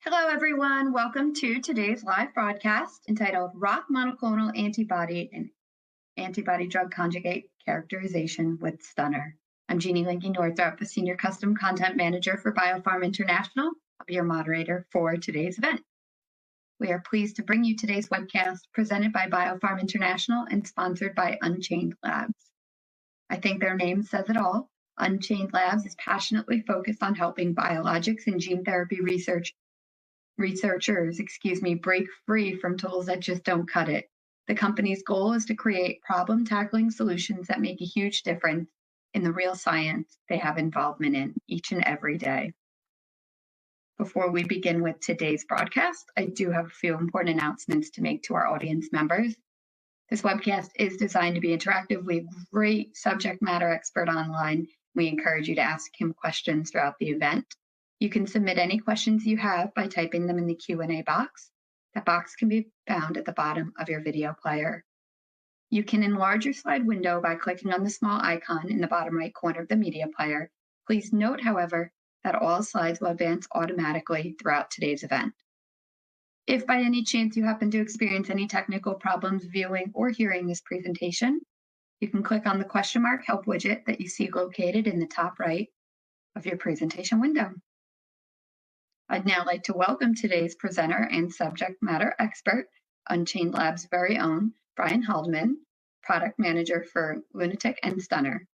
Hello, everyone. Welcome to today's live broadcast entitled Rock Monoclonal Antibody and Antibody Drug Conjugate Characterization with Stunner. I'm Jeannie Linky Northrop, a Senior Custom Content Manager for Biopharm International. I'll be your moderator for today's event. We are pleased to bring you today's webcast presented by Biopharm International and sponsored by Unchained Labs. I think their name says it all. Unchained Labs is passionately focused on helping biologics and gene therapy researchers break free from tools that just don't cut it. The company's goal is to create problem-tackling solutions that make a huge difference in the real science they have involvement in each and every day. Before we begin with today's broadcast, I do have a few important announcements to make to our audience members. This webcast is designed to be interactive. We have a great subject matter expert online. We encourage you to ask him questions throughout the event. You can submit any questions you have by typing them in the Q&A box. That box can be found at the bottom of your video player. You can enlarge your slide window by clicking on the small icon in the bottom right corner of the media player. Please note, however, that all slides will advance automatically throughout today's event. If by any chance you happen to experience any technical problems viewing or hearing this presentation, you can click on the question mark help widget that you see located in the top right of your presentation window. I'd now like to welcome today's presenter and subject matter expert, Unchained Labs' very own Brian Haldeman, Product Manager for Lunatic and Stunner.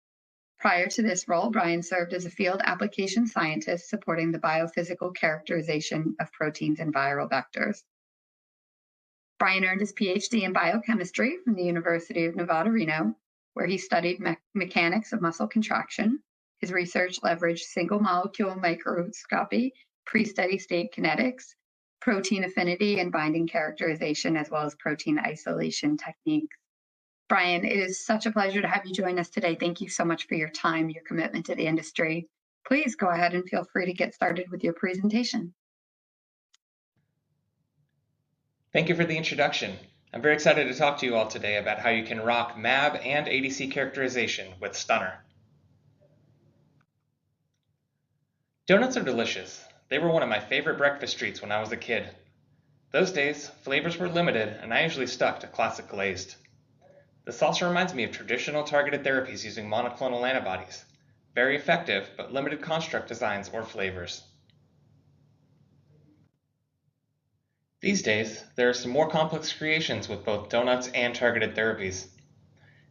Prior to this role, Brian served as a field application scientist supporting the biophysical characterization of proteins and viral vectors. Brian earned his PhD in biochemistry from the University of Nevada, Reno, where he studied mechanics of muscle contraction. His research leveraged single molecule microscopy, pre-steady state kinetics, protein affinity and binding characterization, as well as protein isolation techniques. Brian, it is such a pleasure to have you join us today. Thank you so much for your time, your commitment to the industry. Please go ahead and feel free to get started with your presentation. Thank you for the introduction. I'm very excited to talk to you all today about how you can rock mAb and ADC characterization with Stunner. Donuts are delicious. They were one of my favorite breakfast treats when I was a kid. Those days, flavors were limited, and I usually stuck to classic glazed. This also reminds me of traditional targeted therapies using monoclonal antibodies. Very effective, but limited construct designs or flavors. These days, there are some more complex creations with both donuts and targeted therapies.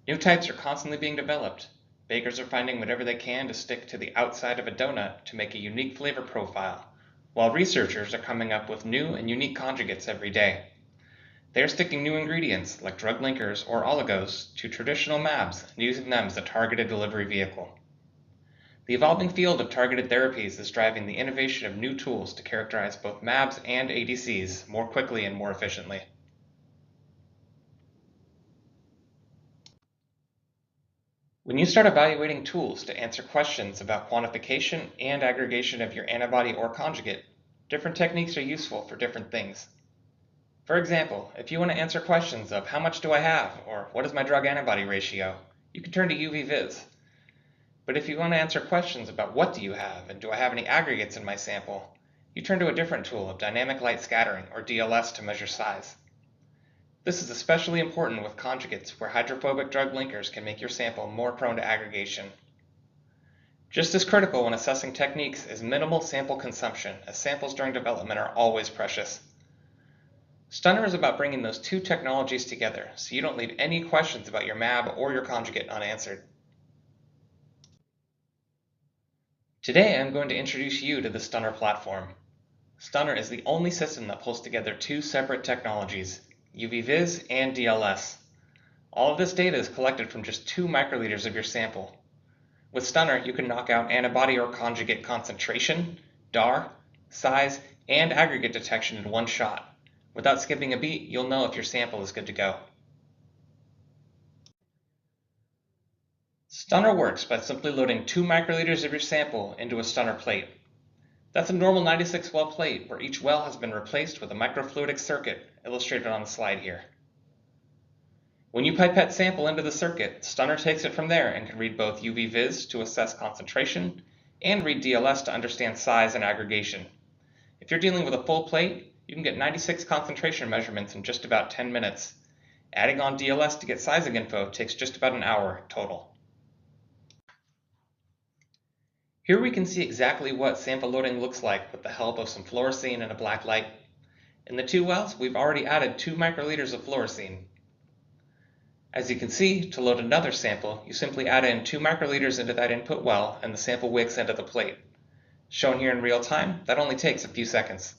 New types are constantly being developed. Bakers are finding whatever they can to stick to the outside of a donut to make a unique flavor profile, while researchers are coming up with new and unique conjugates every day. They are sticking new ingredients, like drug linkers or oligos, to traditional mAbs and using them as a targeted delivery vehicle. The evolving field of targeted therapies is driving the innovation of new tools to characterize both mAbs and ADCs more quickly and more efficiently. When you start evaluating tools to answer questions about quantification and aggregation of your antibody or conjugate, different techniques are useful for different things. For example, if you want to answer questions of how much do I have or what is my drug-antibody ratio, you can turn to UV-Vis. But if you want to answer questions about what do you have and do I have any aggregates in my sample, you turn to a different tool of dynamic light scattering or DLS to measure size. This is especially important with conjugates where hydrophobic drug linkers can make your sample more prone to aggregation. Just as critical when assessing techniques is minimal sample consumption, as samples during development are always precious. Stunner is about bringing those two technologies together so you don't leave any questions about your mAb or your conjugate unanswered. Today I'm going to introduce you to the Stunner platform. Stunner is the only system that pulls together two separate technologies, UV-Vis and DLS. All of this data is collected from just 2 microliters of your sample. With Stunner, you can knock out antibody or conjugate concentration, DAR, size, and aggregate detection in one shot. Without skipping a beat, you'll know if your sample is good to go. Stunner works by simply loading 2 microliters of your sample into a Stunner plate. That's a normal 96 well plate where each well has been replaced with a microfluidic circuit illustrated on the slide here. When you pipette sample into the circuit, Stunner takes it from there and can read both UV-Vis to assess concentration and read DLS to understand size and aggregation. If you're dealing with a full plate, you can get 96 concentration measurements in just about 10 minutes. Adding on DLS to get sizing info takes just about an hour total. Here we can see exactly what sample loading looks like with the help of some fluorescein and a black light. In the two wells, we've already added 2 microliters of fluorescein. As you can see, to load another sample, you simply add in 2 microliters into that input well and the sample wicks into the plate. Shown here in real time, that only takes a few seconds.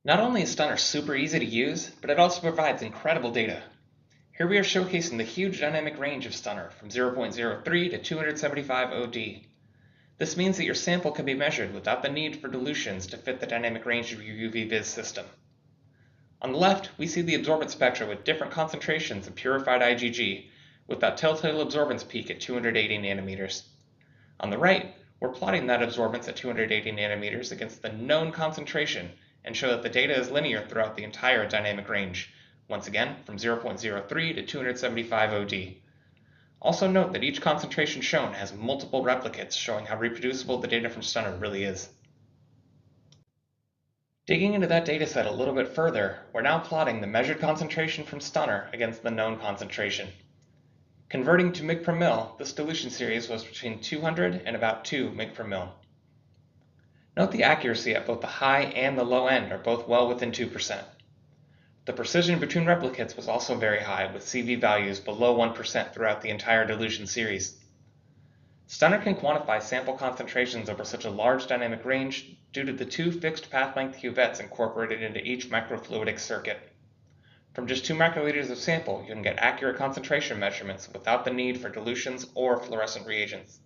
Not only is Stunner super easy to use, but it also provides incredible data. Here we are showcasing the huge dynamic range of Stunner from 0.03 to 275 OD. This means that your sample can be measured without the need for dilutions to fit the dynamic range of your UV-Vis system. On the left, we see the absorbance spectra with different concentrations of purified IgG, with that telltale absorbance peak at 280 nanometers. On the right, we're plotting that absorbance at 280 nanometers against the known concentration and show that the data is linear throughout the entire dynamic range, once again from 0.03 to 275 OD. Also note that each concentration shown has multiple replicates, showing how reproducible the data from Stunner really is. Digging into that dataset a little bit further, we're now plotting the measured concentration from Stunner against the known concentration. Converting to mg per mil, this dilution series was between 200 and about 2 mg per mil. Note the accuracy at both the high and the low end are both well within 2%. The precision between replicates was also very high, with CV values below 1% throughout the entire dilution series. Stunner can quantify sample concentrations over such a large dynamic range due to the 2 fixed path length cuvettes incorporated into each microfluidic circuit. From just 2 microliters of sample, you can get accurate concentration measurements without the need for dilutions or fluorescent reagents.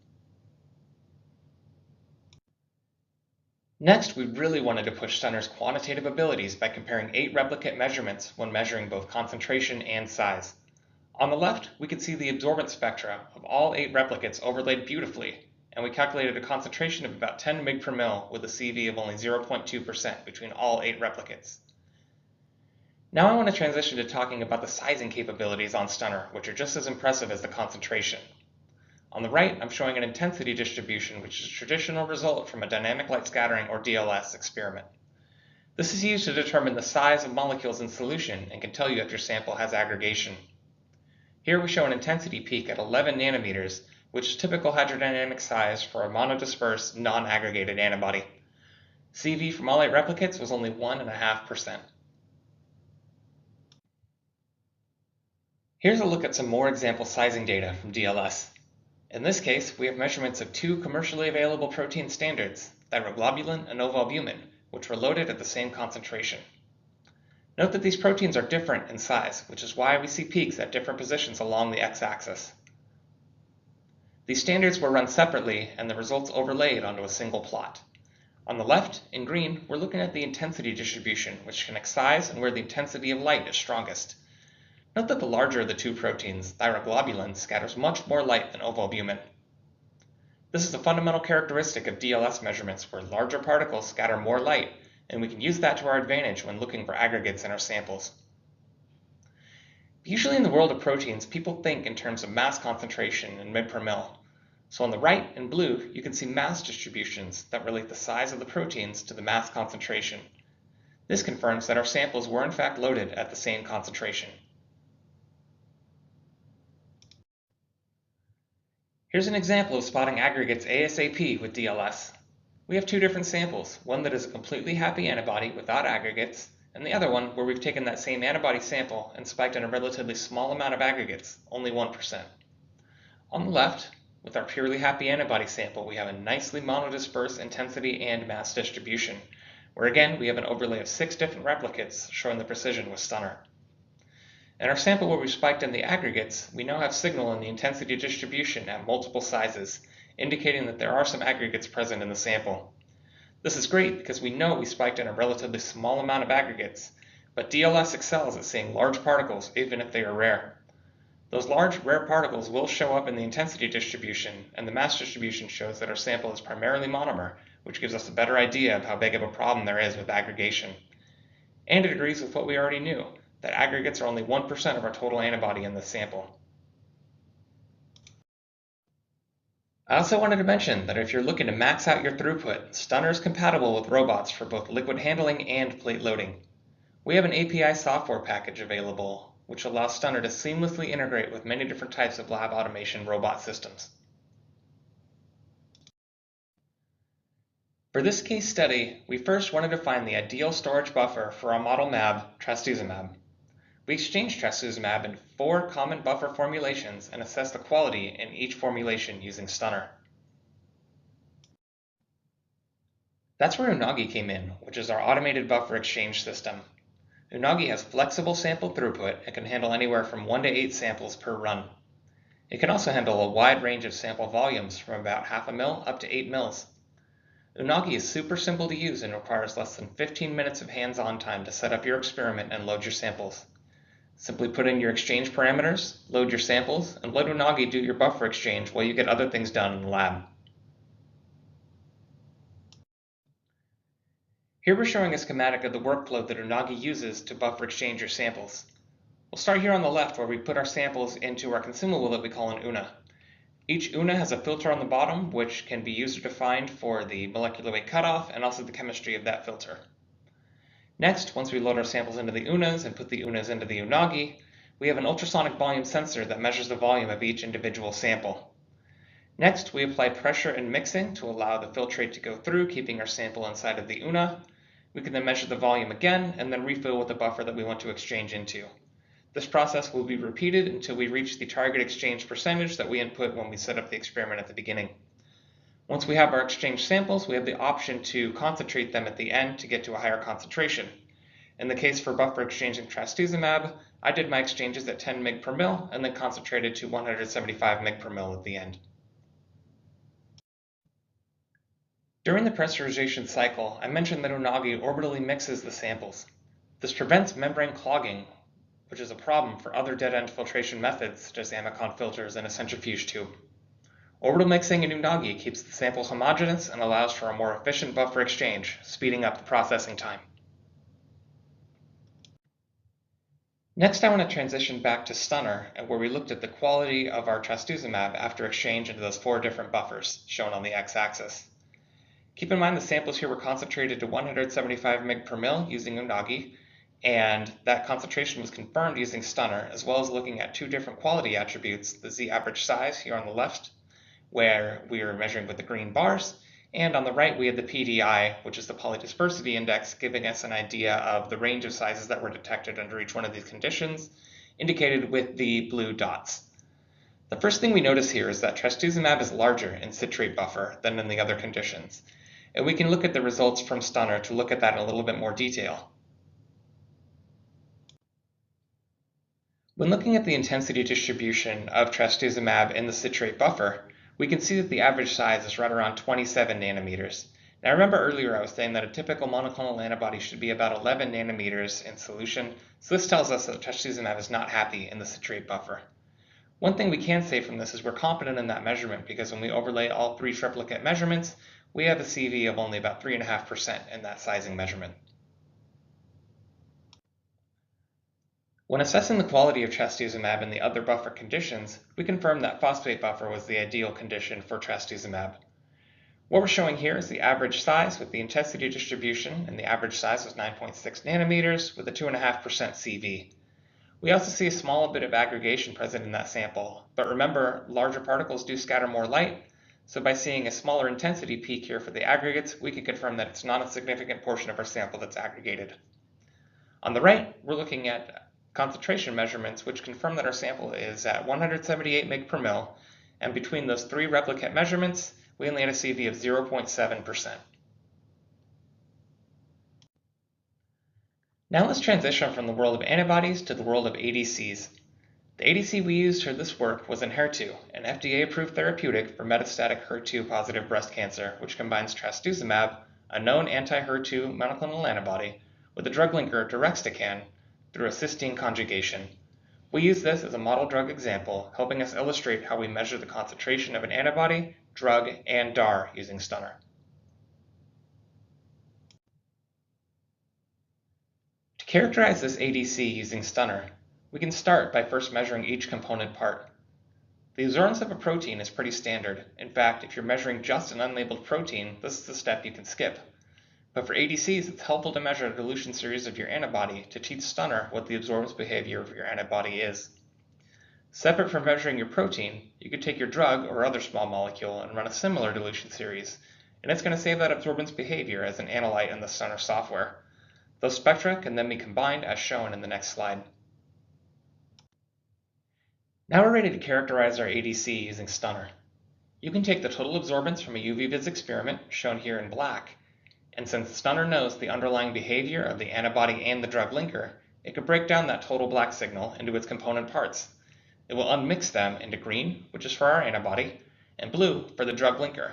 Next, we really wanted to push Stunner's quantitative abilities by comparing 8 replicate measurements when measuring both concentration and size. On the left, we could see the absorbance spectra of all 8 replicates overlaid beautifully, and we calculated a concentration of about 10 mg per mil with a CV of only 0.2% between all 8 replicates. Now I want to transition to talking about the sizing capabilities on Stunner, which are just as impressive as the concentration. On the right, I'm showing an intensity distribution, which is a traditional result from a dynamic light scattering or DLS experiment. This is used to determine the size of molecules in solution and can tell you if your sample has aggregation. Here we show an intensity peak at 11 nanometers, which is typical hydrodynamic size for a monodispersed, non-aggregated antibody. CV from all 8 replicates was only 1.5%. Here's a look at some more example sizing data from DLS. In this case, we have measurements of 2 commercially available protein standards, thyroglobulin and ovalbumin, which were loaded at the same concentration. Note that these proteins are different in size, which is why we see peaks at different positions along the x-axis. These standards were run separately and the results overlaid onto a single plot. On the left, in green, we're looking at the intensity distribution, which connects size and where the intensity of light is strongest. Note that the larger of the 2 proteins, thyroglobulin, scatters much more light than ovalbumin. This is a fundamental characteristic of DLS measurements where larger particles scatter more light, and we can use that to our advantage when looking for aggregates in our samples. Usually in the world of proteins, people think in terms of mass concentration in mg per mil. So on the right, in blue, you can see mass distributions that relate the size of the proteins to the mass concentration. This confirms that our samples were in fact loaded at the same concentration. Here's an example of spotting aggregates ASAP with DLS. We have 2 different samples, one that is a completely happy antibody without aggregates, and the other one where we've taken that same antibody sample and spiked in a relatively small amount of aggregates, only 1%. On the left, with our purely happy antibody sample, we have a nicely monodispersed intensity and mass distribution, where again we have an overlay of 6 different replicates showing the precision with Stunner. In our sample where we spiked in the aggregates, we now have signal in the intensity distribution at multiple sizes, indicating that there are some aggregates present in the sample. This is great because we know we spiked in a relatively small amount of aggregates, but DLS excels at seeing large particles even if they are rare. Those large, rare particles will show up in the intensity distribution, and the mass distribution shows that our sample is primarily monomer, which gives us a better idea of how big of a problem there is with aggregation. And it agrees with what we already knew, that aggregates are only 1% of our total antibody in this sample. I also wanted to mention that if you're looking to max out your throughput, Stunner is compatible with robots for both liquid handling and plate loading. We have an API software package available, which allows Stunner to seamlessly integrate with many different types of lab automation robot systems. For this case study, we first wanted to find the ideal storage buffer for our model mAb, trastuzumab. We exchanged trastuzumab in 4 common buffer formulations and assessed the quality in each formulation using Stunner. That's where Unagi came in, which is our automated buffer exchange system. Unagi has flexible sample throughput and can handle anywhere from 1 to 8 samples per run. It can also handle a wide range of sample volumes from about half a mil up to 8 mils. Unagi is super simple to use and requires less than 15 minutes of hands-on time to set up your experiment and load your samples. Simply put in your exchange parameters, load your samples, and let Unagi do your buffer exchange while you get other things done in the lab. Here we're showing a schematic of the workflow that Unagi uses to buffer exchange your samples. We'll start here on the left where we put our samples into our consumable that we call an UNA. Each UNA has a filter on the bottom, which can be user-defined for the molecular weight cutoff and also the chemistry of that filter. Next, once we load our samples into the UNAs and put the UNAs into the Unagi, we have an ultrasonic volume sensor that measures the volume of each individual sample. Next, we apply pressure and mixing to allow the filtrate to go through, keeping our sample inside of the UNA. We can then measure the volume again and then refill with the buffer that we want to exchange into. This process will be repeated until we reach the target exchange percentage that we input when we set up the experiment at the beginning. Once we have our exchange samples, we have the option to concentrate them at the end to get to a higher concentration. In the case for buffer exchanging trastuzumab, I did my exchanges at 10 mg per mil and then concentrated to 175 mg per mil at the end. During the pressurization cycle, I mentioned that Unagi orbitally mixes the samples. This prevents membrane clogging, which is a problem for other dead-end filtration methods such as Amicon filters and a centrifuge tube. Orbital mixing in Unagi keeps the samples homogeneous and allows for a more efficient buffer exchange, speeding up the processing time. Next, I want to transition back to Stunner, where we looked at the quality of our trastuzumab after exchange into those 4 different buffers, shown on the x-axis. Keep in mind the samples here were concentrated to 175 mg per mil using Unagi, and that concentration was confirmed using Stunner, as well as looking at 2 different quality attributes, the z-average size here on the left, where we are measuring with the green bars, and on the right we had the PDI, which is the polydispersity index, giving us an idea of the range of sizes that were detected under each one of these conditions, indicated with the blue dots. The first thing we notice here is that trastuzumab is larger in citrate buffer than in the other conditions, and we can look at the results from Stunner to look at that in a little bit more detail. When looking at the intensity distribution of trastuzumab in the citrate buffer, we can see that the average size is right around 27 nanometers. Now remember earlier I was saying that a typical monoclonal antibody should be about 11 nanometers in solution, so this tells us that trastuzumab is not happy in the citrate buffer. One thing we can say from this is we're confident in that measurement because when we overlay all 3 triplicate measurements, we have a CV of only about 3.5% in that sizing measurement. When assessing the quality of trastuzumab in the other buffer conditions, we confirmed that phosphate buffer was the ideal condition for trastuzumab. What we're showing here is the average size with the intensity distribution, and the average size was 9.6 nanometers with a 2.5% CV. We also see a small bit of aggregation present in that sample, but remember, larger particles do scatter more light, so by seeing a smaller intensity peak here for the aggregates, we can confirm that it's not a significant portion of our sample that's aggregated. On the right, we're looking at concentration measurements which confirm that our sample is at 178 mg per mil, and between those 3 replicate measurements, we only had a CV of 0.7%. Now let's transition from the world of antibodies to the world of ADCs. The ADC we used for this work was Enhertu, an FDA-approved therapeutic for metastatic HER2-positive breast cancer, which combines trastuzumab, a known anti-HER2 monoclonal antibody, with a drug linker deruxtecan through a cysteine conjugation. We use this as a model drug example, helping us illustrate how we measure the concentration of an antibody, drug, and DAR using Stunner. To characterize this ADC using Stunner, we can start by first measuring each component part. The absorbance of a protein is pretty standard. In fact, if you're measuring just an unlabeled protein, this is the step you can skip. But for ADCs, it's helpful to measure a dilution series of your antibody to teach Stunner what the absorbance behavior of your antibody is. Separate from measuring your protein, you could take your drug or other small molecule and run a similar dilution series, and it's going to save that absorbance behavior as an analyte in the Stunner software. Those spectra can then be combined as shown in the next slide. Now we're ready to characterize our ADC using Stunner. You can take the total absorbance from a UV-Vis experiment, shown here in black, and since Stunner knows the underlying behavior of the antibody and the drug linker, it could break down that total black signal into its component parts. It will unmix them into green, which is for our antibody, and blue for the drug linker.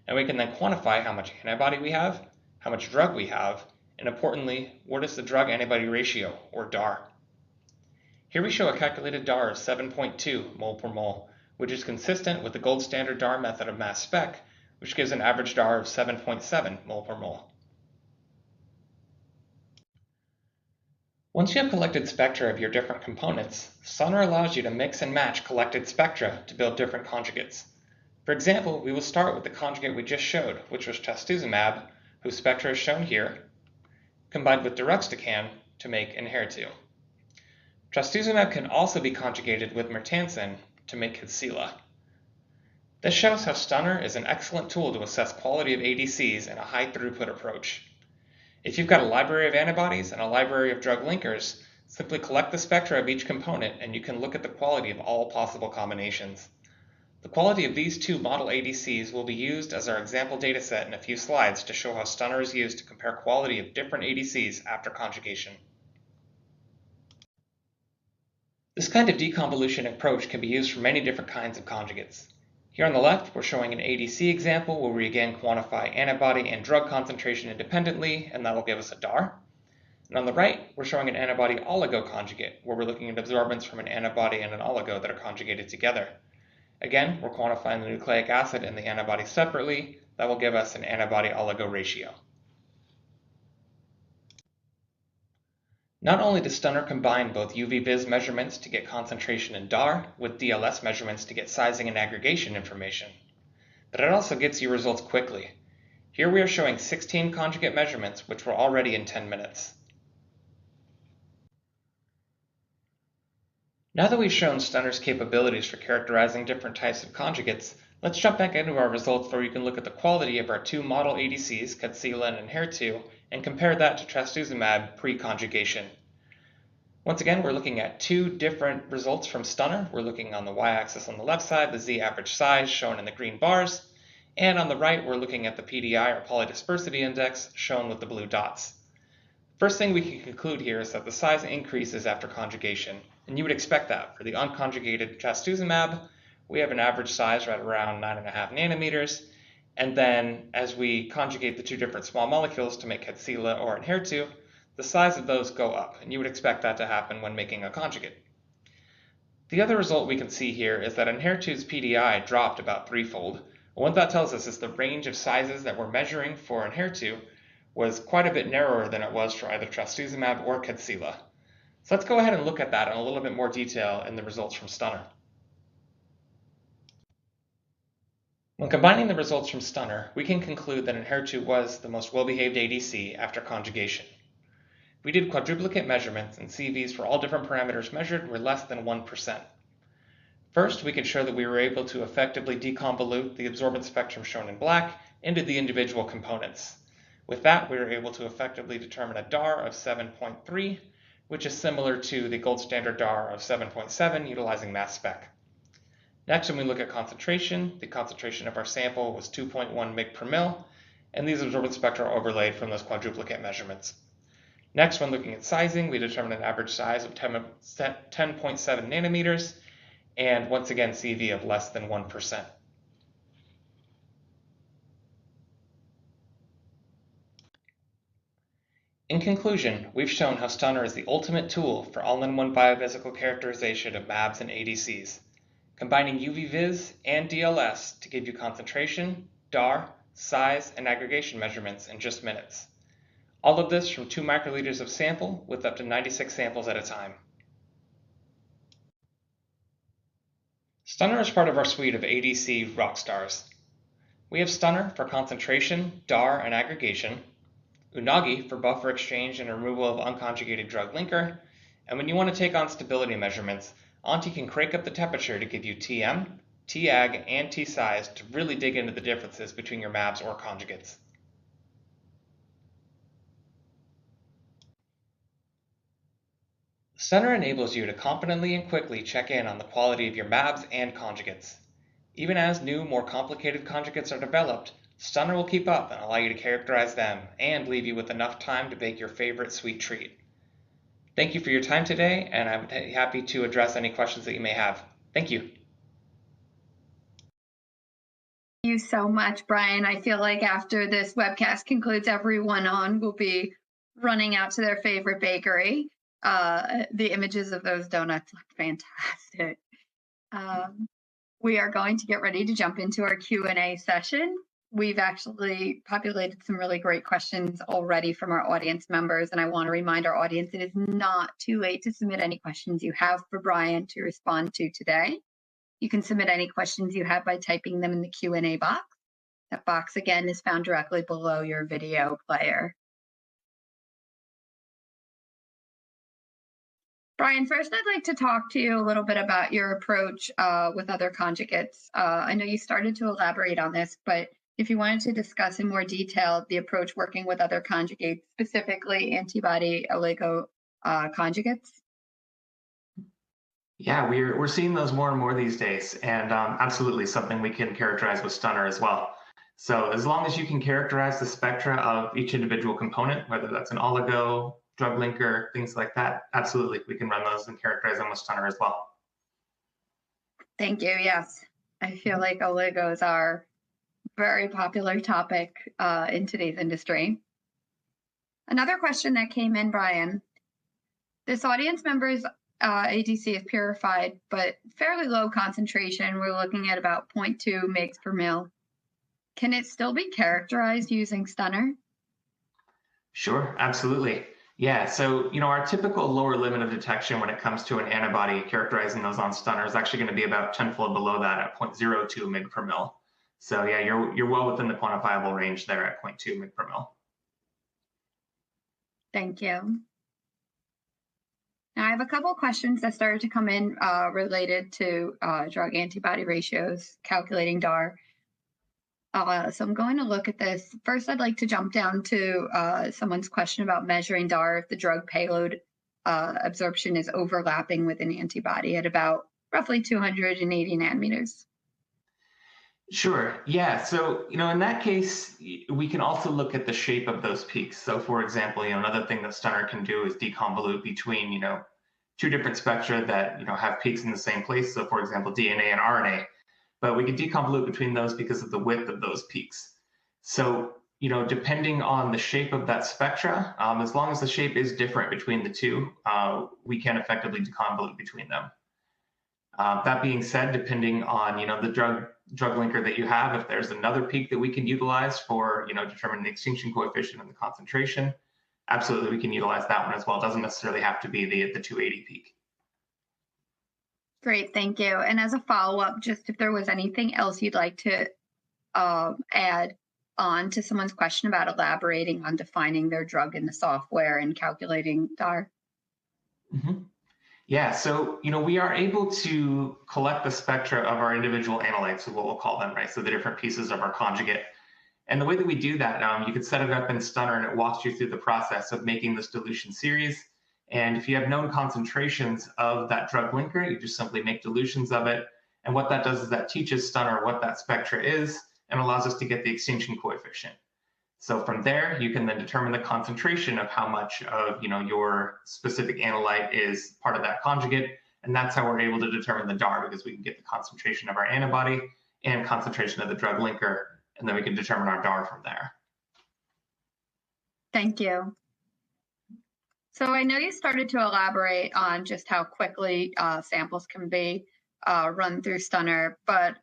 And we can then quantify how much antibody we have, how much drug we have, and importantly, what is the drug-antibody ratio, or DAR. Here we show a calculated DAR of 7.2 mole per mole, which is consistent with the gold standard DAR method of mass spec, which gives an average DAR of 7.7 mole per mole. Once you have collected spectra of your different components, Stunner allows you to mix and match collected spectra to build different conjugates. For example, we will start with the conjugate we just showed, which was trastuzumab, whose spectra is shown here, combined with deruxtecan to make Enhertu. Trastuzumab can also be conjugated with mertancin to make Kadcyla. This shows how Stunner is an excellent tool to assess quality of ADCs in a high-throughput approach. If you've got a library of antibodies and a library of drug linkers, simply collect the spectra of each component and you can look at the quality of all possible combinations. The quality of these two model ADCs will be used as our example dataset in a few slides to show how Stunner is used to compare quality of different ADCs after conjugation. This kind of deconvolution approach can be used for many different kinds of conjugates. Here on the left, we're showing an ADC example where we again quantify antibody and drug concentration independently, and that will give us a DAR. And on the right, we're showing an antibody-oligo conjugate, where we're looking at absorbance from an antibody and an oligo that are conjugated together. Again, we're quantifying the nucleic acid and the antibody separately. That will give us an antibody-oligo ratio. Not only does Stunner combine both UV-Vis measurements to get concentration and DAR with DLS measurements to get sizing and aggregation information, but it also gets you results quickly. Here we are showing 16 conjugate measurements, which were already in 10 minutes. Now that we've shown Stunner's capabilities for characterizing different types of conjugates, let's jump back into our results where you can look at the quality of our two model ADCs, Kadcyla and Enhertu, and compare that to trastuzumab pre-conjugation. Once again, we're looking at two different results from Stunner. We're looking on the y-axis on the left side, the Z average size shown in the green bars, and on the right, we're looking at the PDI or polydispersity index shown with the blue dots. First thing we can conclude here is that the size increases after conjugation, and you would expect that. For the unconjugated trastuzumab, we have an average size right around 9.5 nanometers, and then as we conjugate the two different small molecules to make Kadcyla or Enhertu, the size of those go up, and you would expect that to happen when making a conjugate. The other result we can see here is that Enhertu's PDI dropped about threefold. What that tells us is the range of sizes that we're measuring for Enhertu was quite a bit narrower than it was for either trastuzumab or Kadcyla. So let's go ahead and look at that in a little bit more detail in the results from Stunner. When combining the results from Stunner, we can conclude that Enhertu was the most well-behaved ADC after conjugation. We did quadruplicate measurements, and CVs for all different parameters measured were less than 1%. First, we can show that we were able to effectively deconvolute the absorbance spectrum shown in black into the individual components. With that, we were able to effectively determine a DAR of 7.3, which is similar to the gold standard DAR of 7.7 utilizing mass spec. Next, when we look at concentration, the concentration of our sample was 2.1 mg per mil, and these absorbance spectra are overlaid from those quadruplicate measurements. Next, when looking at sizing, we determined an average size of 10.7 nanometers, and once again, CV of less than 1%. In conclusion, we've shown how Stunner is the ultimate tool for all-in-one biophysical characterization of mAbs and ADCs, combining UV-Vis and DLS to give you concentration, DAR, size, and aggregation measurements in just minutes. All of this from 2 microliters of sample with up to 96 samples at a time. Stunner is part of our suite of ADC rockstars. We have Stunner for concentration, DAR, and aggregation, Unagi for buffer exchange and removal of unconjugated drug linker, and when you want to take on stability measurements, Auntie can crank up the temperature to give you TM, TAG, and T-size to really dig into the differences between your mAbs or conjugates. Stunner enables you to confidently and quickly check in on the quality of your mAbs and conjugates. Even as new, more complicated conjugates are developed, Stunner will keep up and allow you to characterize them and leave you with enough time to bake your favorite sweet treat. Thank you for your time today, and I'm happy to address any questions that you may have. Thank you. Thank you so much, Brian. I feel like after this webcast concludes, everyone on will be running out to their favorite bakery. The images of those donuts look fantastic. We are going to get ready to jump into our Q&A session. We've actually populated some really great questions already from our audience members, and I want to remind our audience it is not too late to submit any questions you have for Brian to respond to today. You can submit any questions you have by typing them in the Q&A box. That box, again, is found directly below your video player. Brian, first I'd like to talk to you a little bit about your approach with other conjugates. I know you started to elaborate on this, but if you wanted to discuss in more detail the approach working with other conjugates, specifically antibody oligo conjugates. Yeah, we're seeing those more and more these days, and absolutely something we can characterize with Stunner as well. So as long as you can characterize the spectra of each individual component, whether that's an oligo, drug linker, things like that, absolutely, we can run those and characterize them with Stunner as well. Thank you. Yes, I feel like oligos are a very popular topic in today's industry. Another question that came in, Brian, this audience member's ADC is purified, but fairly low concentration. We're looking at about 0.2 mg per mil. Can it still be characterized using Stunner? Sure, absolutely. Yeah, so our typical lower limit of detection when it comes to an antibody, characterizing those on Stunner, is actually going to be about 10-fold below that at 0.02 mg per mil. So yeah, you're well within the quantifiable range there at 0.2 mg per mil. Thank you. Now I have a couple of questions that started to come in related to drug antibody ratios, calculating DAR. So I'm going to look at this. First, I'd like to jump down to someone's question about measuring DAR if the drug payload absorption is overlapping with an antibody at about roughly 280 nanometers. Sure. Yeah. So, in that case, we can also look at the shape of those peaks. So, for example, another thing that Stunner can do is deconvolute between, two different spectra that, have peaks in the same place. So, for example, DNA and RNA. But we can deconvolute between those because of the width of those peaks. So, depending on the shape of that spectra, as long as the shape is different between the two, we can effectively deconvolute between them. That being said, depending on the drug linker that you have, if there's another peak that we can utilize for determining the extinction coefficient and the concentration, absolutely we can utilize that one as well. It doesn't necessarily have to be the 280 peak. Great, thank you. And as a follow-up, just if there was anything else you'd like to add on to someone's question about elaborating on defining their drug in the software and calculating DAR. Mm-hmm. Yeah, so we are able to collect the spectra of our individual analytes, or what we'll call them, right? So the different pieces of our conjugate. And the way that we do that, you could set it up in Stunner, and it walks you through the process of making this dilution series. And if you have known concentrations of that drug linker, you just simply make dilutions of it. And what that does is that teaches Stunner what that spectra is and allows us to get the extinction coefficient. So from there, you can then determine the concentration of how much of your specific analyte is part of that conjugate, and that's how we're able to determine the DAR, because we can get the concentration of our antibody and concentration of the drug linker, and then we can determine our DAR from there. Thank you. So I know you started to elaborate on just how quickly samples can be run through Stunner, but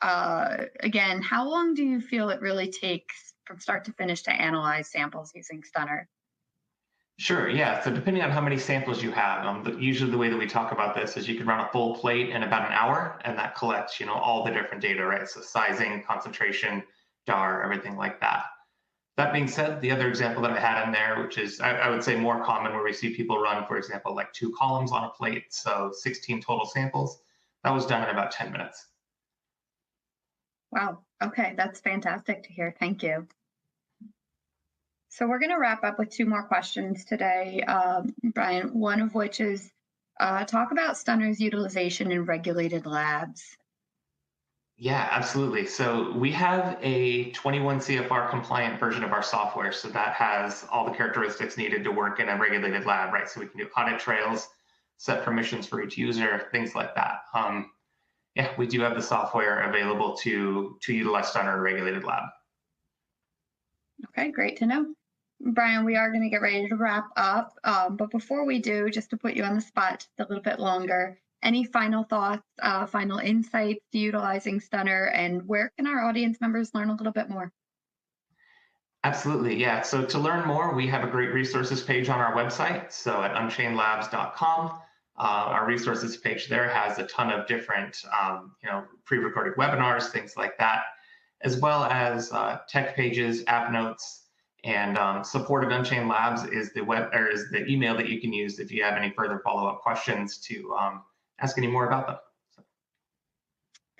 again, how long do you feel it really takes from start to finish to analyze samples using Stunner? Sure, yeah. So depending on how many samples you have, usually the way that we talk about this is you can run a full plate in about an hour, and that collects, all the different data, right? So sizing, concentration, DAR, everything like that. That being said, the other example that I had in there, which is I would say more common, where we see people run, for example, like 2 columns on a plate, so 16 total samples, that was done in about 10 minutes. Wow. Okay, that's fantastic to hear. Thank you. So we're going to wrap up with 2 more questions today, Brian, one of which is talk about Stunner's utilization in regulated labs. Yeah, absolutely. So we have a 21 CFR compliant version of our software. So that has all the characteristics needed to work in a regulated lab, right? So we can do audit trails, set permissions for each user, things like that. Yeah, we do have the software available to utilize Stunner in a regulated lab. Okay, great to know. Brian, we are going to get ready to wrap up. But before we do, just to put you on the spot just a little bit longer, any final thoughts, final insights to utilizing Stunner, and where can our audience members learn a little bit more? Absolutely, yeah. So to learn more, we have a great resources page on our website. So at unchainedlabs.com, our resources page there has a ton of different, pre-recorded webinars, things like that, as well as tech pages, app notes, and support at Unchained Labs is the email that you can use if you have any further follow-up questions to ask any more about them. So.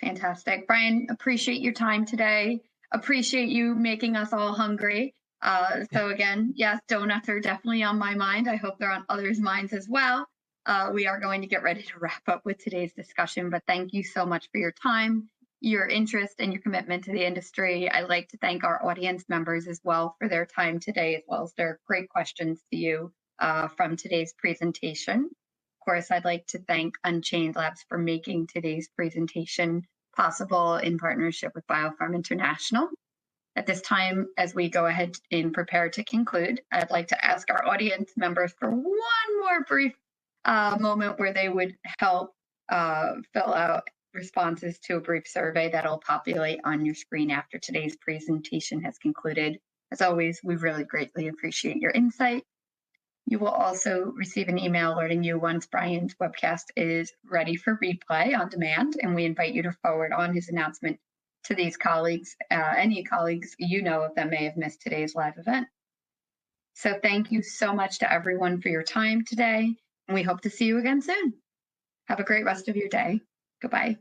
Fantastic. Brian, appreciate your time today. Appreciate you making us all hungry. So again, yes, donuts are definitely on my mind. I hope they're on others' minds as well. We are going to get ready to wrap up with today's discussion, but thank you so much for your time, your interest, and your commitment to the industry. I'd like to thank our audience members as well for their time today, as well as their great questions to you from today's presentation. Of course, I'd like to thank Unchained Labs for making today's presentation possible in partnership with Biopharm International. At this time, as we go ahead and prepare to conclude, I'd like to ask our audience members for one more brief moment where they would help fill out responses to a brief survey that'll populate on your screen after today's presentation has concluded. As always, we really greatly appreciate your insight. You will also receive an email alerting you once Brian's webcast is ready for replay on demand, and we invite you to forward on his announcement to these colleagues, any colleagues you know of that may have missed today's live event. So thank you so much to everyone for your time today, and we hope to see you again soon. Have a great rest of your day. Goodbye.